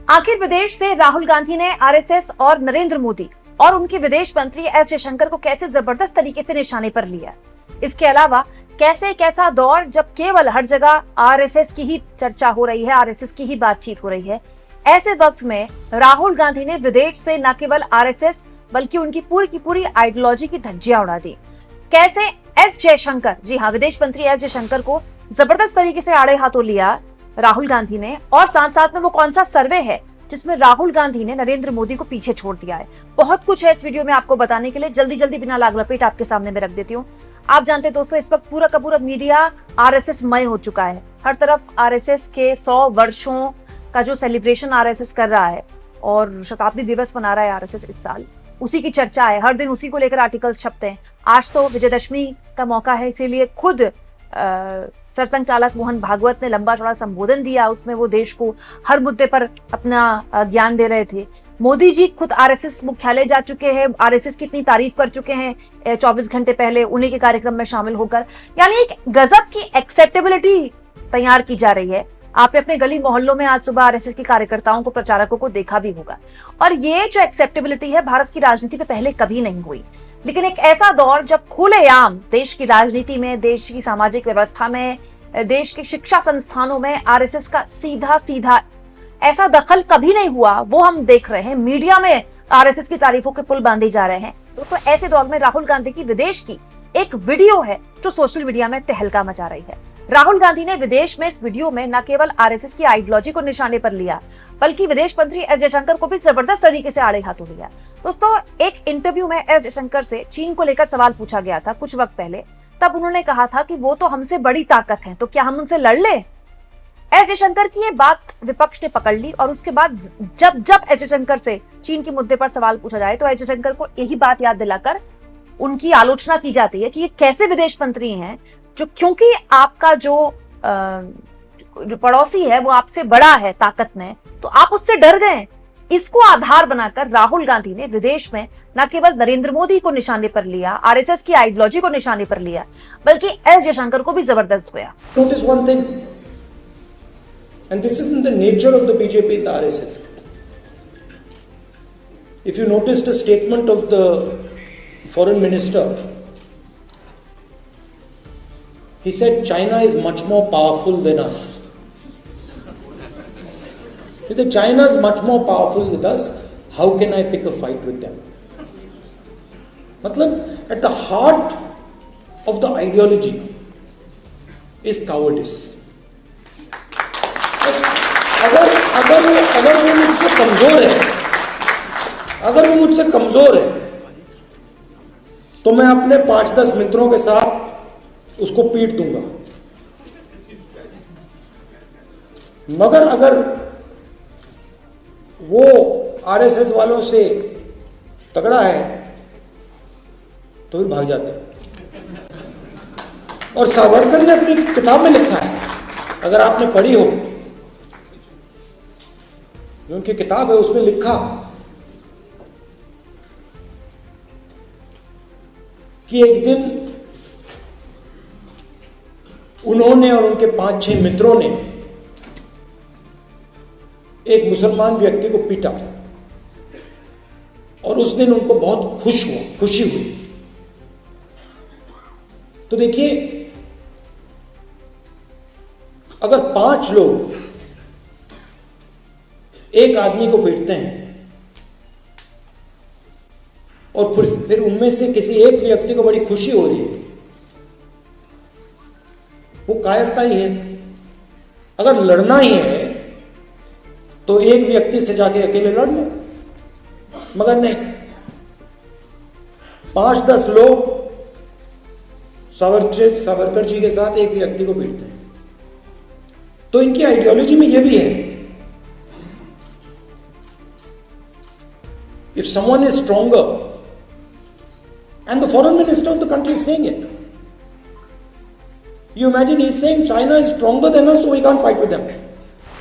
आखिर विदेश से राहुल गांधी ने आरएसएस और नरेंद्र मोदी और उनके विदेश मंत्री एस जयशंकर को कैसे जबरदस्त तरीके से निशाने पर लिया। इसके अलावा कैसे कैसा दौर जब केवल हर जगह आरएसएस की ही चर्चा हो रही है, आरएसएस की ही बातचीत हो रही है, ऐसे वक्त में राहुल गांधी ने विदेश से न केवल आरएसएस बल्कि उनकी पूरी की पूरी आइडियोलॉजी की धज्जियां उड़ा दी। कैसे एस जयशंकर, जी हाँ, विदेश मंत्री एस जयशंकर को जबरदस्त तरीके से आड़े हाथों लिया राहुल गांधी ने, और साथ साथ में वो कौन सा सर्वे है जिसमें राहुल गांधी ने नरेंद्र मोदी को पीछे छोड़ दिया है। बहुत कुछ है इस वीडियो में आपको बताने के लिए, जल्दी जल्दी बिना लाग लपेट आपके सामने में रख देती हूँ। आप जानते हैं दोस्तों, इस वक्त पूरा का पूरा मीडिया आरएसएस मय हो चुका है। हर तरफ आरएसएस के 100 वर्षों का जो सेलिब्रेशन आरएसएस कर रहा है और शताब्दी दिवस मना रहा है आरएसएस इस साल, उसी की चर्चा है। हर दिन उसी को लेकर आर्टिकल्स छपते हैं। आज तो विजयदशमी का मौका है, इसीलिए खुद सरसंघ चालक मोहन भागवत ने लंबा चौड़ा संबोधन दिया। उसमें वो देश को हर मुद्दे पर अपना ज्ञान दे रहे थे। मोदी जी खुद आरएसएस मुख्यालय जा चुके हैं, आरएसएस की इतनी तारीफ कर चुके हैं 24 घंटे पहले उन्हीं के कार्यक्रम में शामिल होकर। यानी एक गजब की एक्सेप्टेबिलिटी तैयार की जा रही है। आपने अपने गली मोहल्लों में आज सुबह आरएसएस के कार्यकर्ताओं को, प्रचारकों को देखा भी होगा। और ये जो एक्सेप्टेबिलिटी है भारत की राजनीति में पहले कभी नहीं हुई। लेकिन एक ऐसा दौर जब खुलेआम देश की राजनीति में, देश की सामाजिक व्यवस्था में, देश के शिक्षा संस्थानों में आरएसएस का सीधा सीधा ऐसा दखल कभी नहीं हुआ, वो हम देख रहे हैं। मीडिया में आरएसएस की तारीफों के पुल बांधे जा रहे हैं। दोस्तों, ऐसे दौर में राहुल गांधी की विदेश की एक वीडियो है जो सोशल मीडिया में तहलका मचा रही है। राहुल गांधी ने विदेश में इस वीडियो में न केवल आरएसएस की आइडियोलॉजी को निशाने पर लिया, बल्कि विदेश मंत्री एस जयशंकर को भी जबरदस्त तरीके से आड़े हाथों लिया। दोस्तों, एक इंटरव्यू में एस जयशंकर से चीन को लेकर सवाल पूछा गया था कुछ वक्त पहले। तब उन्होंने कहा था कि वो तो हमसे बड़ी ताकत है, तो क्या हम उनसे लड़ ले। एस जयशंकर की ये बात विपक्ष ने पकड़ ली और उसके बाद जब जब एस जयशंकर से चीन के मुद्दे पर सवाल पूछा जाए तो एस जयशंकर को यही बात याद दिलाकर उनकी आलोचना की जाती है कि ये कैसे विदेश मंत्री हैं जो, क्योंकि आपका जो पड़ोसी है वो आपसे बड़ा है ताकत में, तो आप उससे डर गए। इसको आधार बनाकर राहुल गांधी ने विदेश में न केवल नरेंद्र मोदी को निशाने पर लिया, आरएसएस की आइडियोलॉजी को निशाने पर लिया, बल्कि एस जयशंकर को भी जबरदस्त हुआ। Notice one thing, and this is in the nature of the BJP and the RSS. If you noticed a statement of the foreign minister, he said China is much more powerful than us. If China is much more powerful than us, how can I pick a fight with them? मतलब at the heart of the ideology is cowardice. अगर वो मुझसे कमजोर है, अगर वो मुझसे कमजोर है, तो मैं अपने 5-10 मित्रों के साथ उसको पीट दूंगा। मगर अगर वो आरएसएस वालों से तगड़ा है तो भी भाग जाते हैं। और सावरकर ने अपनी किताब में लिखा है, अगर आपने पढ़ी हो, उनकी किताब है, उसमें लिखा कि एक दिन उन्होंने और उनके 5-6 मित्रों ने एक मुसलमान व्यक्ति को पीटा और उस दिन उनको बहुत खुशी हुई। तो देखिए, अगर 5 लोग एक आदमी को पीटते हैं और फिर उनमें से किसी एक व्यक्ति को बड़ी खुशी हो रही है, वो कायरता ही है। अगर लड़ना ही है तो एक व्यक्ति से जाके अकेले लड़ लो, मगर नहीं, 5-10 लोग सावरकर जी के साथ एक व्यक्ति को पीटते हैं। तो इनकी आइडियोलॉजी में यह भी है, if someone is stronger, and the foreign minister of the country is saying it, you imagine he is saying China is stronger than us, so we can't fight with them.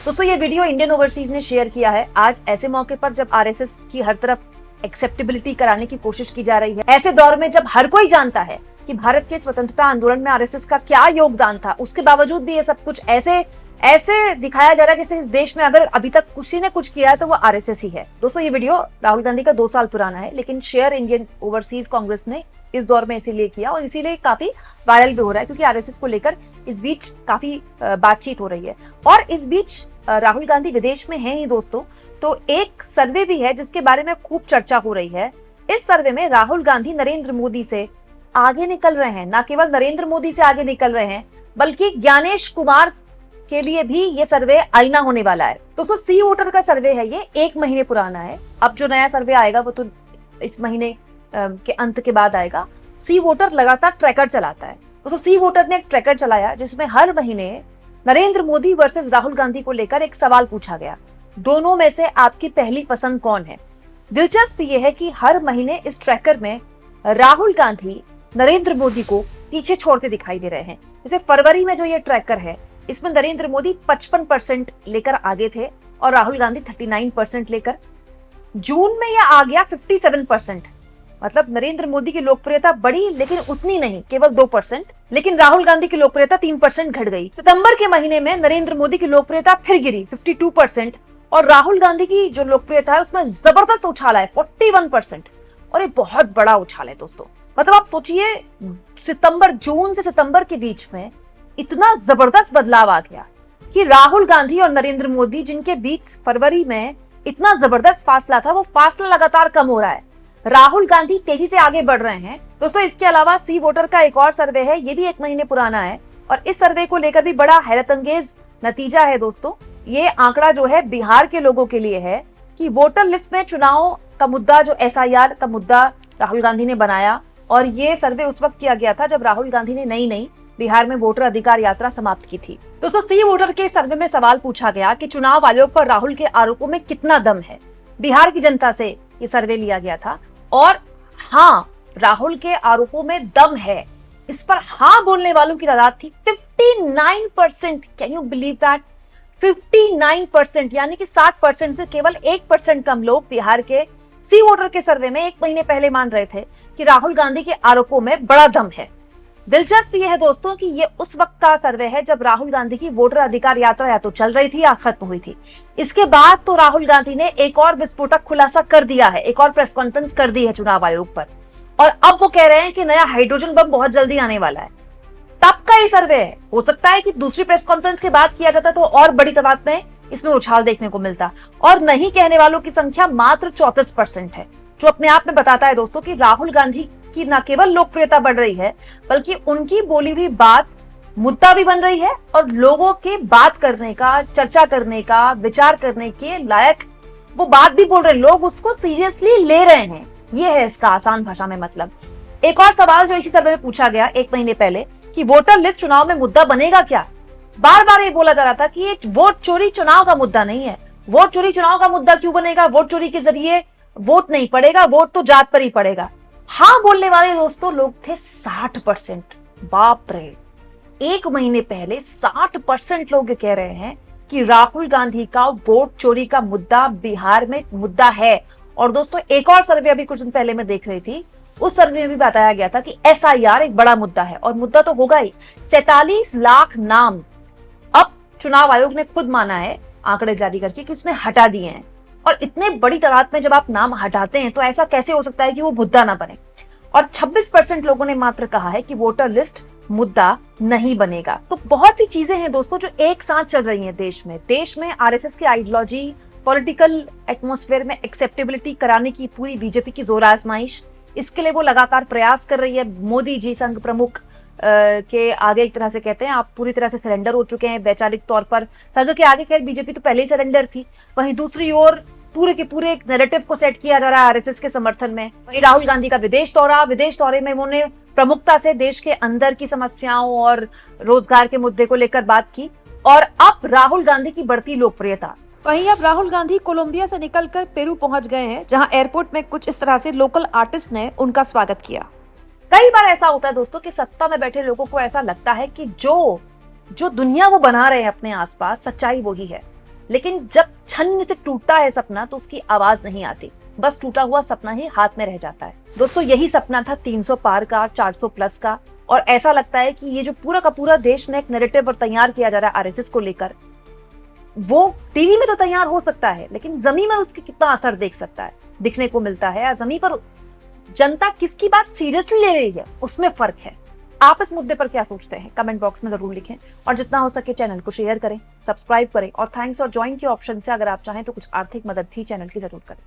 दोस्तों, ये video Indian overseas ने share किया है आज ऐसे मौके पर जब आरएसएस की हर तरफ एक्सेप्टेबिलिटी कराने की कोशिश की जा रही है। ऐसे दौर में जब हर कोई जानता है कि भारत के स्वतंत्रता आंदोलन में आरएसएस का क्या योगदान था, उसके बावजूद भी ये सब कुछ ऐसे ऐसे दिखाया जा रहा है जैसे इस देश में अगर अभी तक किसी ने कुछ किया है तो वो आरएसएस ही है। दोस्तों ये वीडियो राहुल गांधी का 2 साल पुराना है, लेकिन शेयर इंडियन ओवरसीज कांग्रेस ने इस दौर में इसीलिए किया और इसीलिए काफी वायरल भी हो रहा है, क्योंकि आरएसएस को लेकर इस बीच काफी बातचीत हो रही है। और इस बीच राहुल गांधी विदेश में हैं ही दोस्तों, तो एक सर्वे भी है जिसके बारे में खूब चर्चा हो रही है। इस सर्वे में राहुल गांधी नरेंद्र मोदी से आगे निकल रहे हैं। न केवल नरेंद्र मोदी से आगे निकल रहे हैं, बल्कि ज्ञानेश कुमार के लिए भी ये सर्वे आईना होने वाला है। दोस्तों सी वोटर का सर्वे है, ये 1 महीने पुराना है। अब जो नया सर्वे आएगा वो तो इस महीने के अंत के बाद आएगा। सी वोटर लगातार ट्रैकर चलाता है। दोस्तों सी वोटर ने एक ट्रैकर चलाया जिसमें हर महीने नरेंद्र मोदी वर्सेस राहुल गांधी को लेकर एक सवाल पूछा गया, दोनों में से आपकी पहली पसंद कौन है। दिलचस्प ये है कि हर महीने इस ट्रैकर में राहुल गांधी नरेंद्र मोदी को पीछे छोड़ते दिखाई दे रहे हैं। जैसे फरवरी में जो ये ट्रैकर है, इसमें नरेंद्र मोदी 55% लेकर आगे थे और राहुल गांधी 39% लेकर। जून में यह आ गया 57%, मतलब नरेंद्र मोदी की लोकप्रियता बढ़ी लेकिन उतनी नहीं, केवल 2%। लेकिन राहुल गांधी की लोकप्रियता 3% घट गई। सितंबर के महीने में नरेंद्र मोदी की लोकप्रियता फिर गिरी 52% और राहुल गांधी की जो लोकप्रियता है उसमें जबरदस्त उछाल है 41%। और ये बहुत बड़ा उछाल है दोस्तों। मतलब आप सोचिए, जून से सितंबर के बीच में इतना जबरदस्त बदलाव आ गया कि राहुल गांधी और नरेंद्र मोदी जिनके बीच फरवरी में इतना जबरदस्त फासला था, वो फासला लगातार कम हो रहा है। राहुल गांधी तेजी से आगे बढ़ रहे हैं दोस्तों। इसके अलावा सी वोटर का एक और सर्वे है, ये भी 1 महीने पुराना है और इस सर्वे को लेकर भी बड़ा हैरतअंगेज नतीजा है दोस्तों। ये आंकड़ा जो है बिहार के लोगों के लिए है कि वोटर लिस्ट में चुनाव का मुद्दा, जो SIR का मुद्दा राहुल गांधी ने बनाया, और ये सर्वे उस वक्त किया गया था जब राहुल गांधी ने नई बिहार में वोटर अधिकार यात्रा समाप्त की थी। दोस्तों सी वोटर के सर्वे में सवाल पूछा गया कि चुनाव आयोग पर राहुल के आरोपों में कितना दम है। बिहार की जनता से ये सर्वे लिया गया था और हाँ, राहुल के आरोपों में दम है, इस पर हाँ बोलने वालों की तादाद थी 59%। Can you believe that? 59%, यानी कि 60% से केवल 1% कम लोग बिहार के सी वोटर के सर्वे में 1 महीने पहले मान रहे थे कि राहुल गांधी के आरोपों में बड़ा दम है। दिलचस्प यह है दोस्तों कि ये उस वक्त का सर्वे है जब राहुल गांधी की वोटर अधिकार यात्रा या तो चल रही थी या खत्म हुई थी। इसके बाद तो राहुल गांधी ने एक और विस्फोटक खुलासा कर दिया है, एक और प्रेस कॉन्फ्रेंस कर दी है चुनाव आयोग पर, और अब वो कह रहे हैं कि नया हाइड्रोजन बम बहुत जल्दी आने वाला है। तब का ये सर्वे है, हो सकता है कि दूसरी प्रेस कॉन्फ्रेंस के बाद किया जाता तो और बड़ी तादाद में इसमें उछाल देखने को मिलता। और नहीं कहने वालों की संख्या मात्र 34% है, जो अपने आप में बताता है दोस्तों कि राहुल गांधी की न केवल लोकप्रियता बढ़ रही है, बल्कि उनकी बोली हुई बात मुद्दा भी बन रही है और लोगों के बात करने का, चर्चा करने का, विचार करने के लायक वो बात भी बोल रहे हैं। लोग उसको सीरियसली ले रहे हैं, ये है इसका आसान भाषा में मतलब। एक और सवाल जो इसी सर्वे में पूछा गया 1 महीने पहले कि वोटर लिस्ट चुनाव में मुद्दा बनेगा क्या। बार बार ये बोला जा रहा था कि ये वोट चोरी चुनाव का मुद्दा नहीं है। वोट चोरी चुनाव का मुद्दा क्यों बनेगा? वोट चोरी के जरिए वोट नहीं पड़ेगा, वोट तो जात पर ही पड़ेगा। हाँ बोलने वाले दोस्तों लोग थे 60%। बाप रे, 1 महीने पहले 60% लोग कह रहे हैं कि राहुल गांधी का वोट चोरी का मुद्दा बिहार में मुद्दा है। और दोस्तों एक और सर्वे अभी कुछ दिन पहले मैं देख रही थी, उस सर्वे में भी बताया गया था कि SIR एक बड़ा मुद्दा है और मुद्दा तो होगा ही। 47 लाख नाम अब चुनाव आयोग ने खुद माना है आंकड़े जारी करके कि उसने हटा दिए हैं। और इतने बड़ी तादाद में जब आप नाम हटाते हैं तो ऐसा कैसे हो सकता है कि वो मुद्दा ना बने। और 26% लोगों ने मात्र कहा है कि वोटर लिस्ट मुद्दा नहीं बनेगा। तो बहुत सी चीजें हैं दोस्तों जो एक साथ चल रही हैं देश में RSS की आइडियोलॉजी, पॉलिटिकल एटमॉस्फेयर में एक्सेप्टेबिलिटी कराने की पूरी बीजेपी की जोर आजमाइश, इसके लिए वो लगातार प्रयास कर रही है। मोदी जी संघ प्रमुख के आगे एक तरह से कहते हैं आप पूरी तरह से सरेंडर हो चुके हैं वैचारिक तौर पर। संघ के आगे खैर बीजेपी तो पहले ही सरेंडर थी। वहीं दूसरी ओर पूरे के पूरे एक नैरेटिव को सेट किया जा रहा है RSS के समर्थन में। वहीं राहुल गांधी का विदेश दौरे में उन्होंने प्रमुखता से देश के अंदर की समस्याओं और रोजगार के मुद्दे को लेकर बात की। और अब राहुल गांधी की बढ़ती लोकप्रियता, वहीं अब राहुल गांधी कोलंबिया से निकलकर पेरू पहुंच गए हैं, जहां एयरपोर्ट में कुछ इस तरह से लोकल आर्टिस्ट ने उनका स्वागत किया। कई बार ऐसा होता है दोस्तों कि सत्ता में बैठे लोगों को ऐसा लगता है कि जो दुनिया वो बना रहे हैं अपने आसपास, सच्चाई वही है। लेकिन जब छन्न से टूटता है सपना तो उसकी आवाज नहीं आती, बस टूटा हुआ सपना ही हाथ में रह जाता है। दोस्तों यही सपना था 300 पार का, 400 प्लस का, और ऐसा लगता है कि ये जो पूरा का पूरा देश में एक नैरेटिव और तैयार किया जा रहा है आरएसएस को लेकर, वो टीवी में तो तैयार हो सकता है, लेकिन जमीन में उसके कितना असर दिखने को मिलता है, या जमीन पर जनता किसकी बात सीरियसली ले रही है, उसमें फर्क है। आप इस मुद्दे पर क्या सोचते हैं, कमेंट बॉक्स में जरूर लिखें, और जितना हो सके चैनल को शेयर करें, सब्सक्राइब करें, और थैंक्स और ज्वाइन के ऑप्शन से अगर आप चाहें तो कुछ आर्थिक मदद भी चैनल की जरूर करें।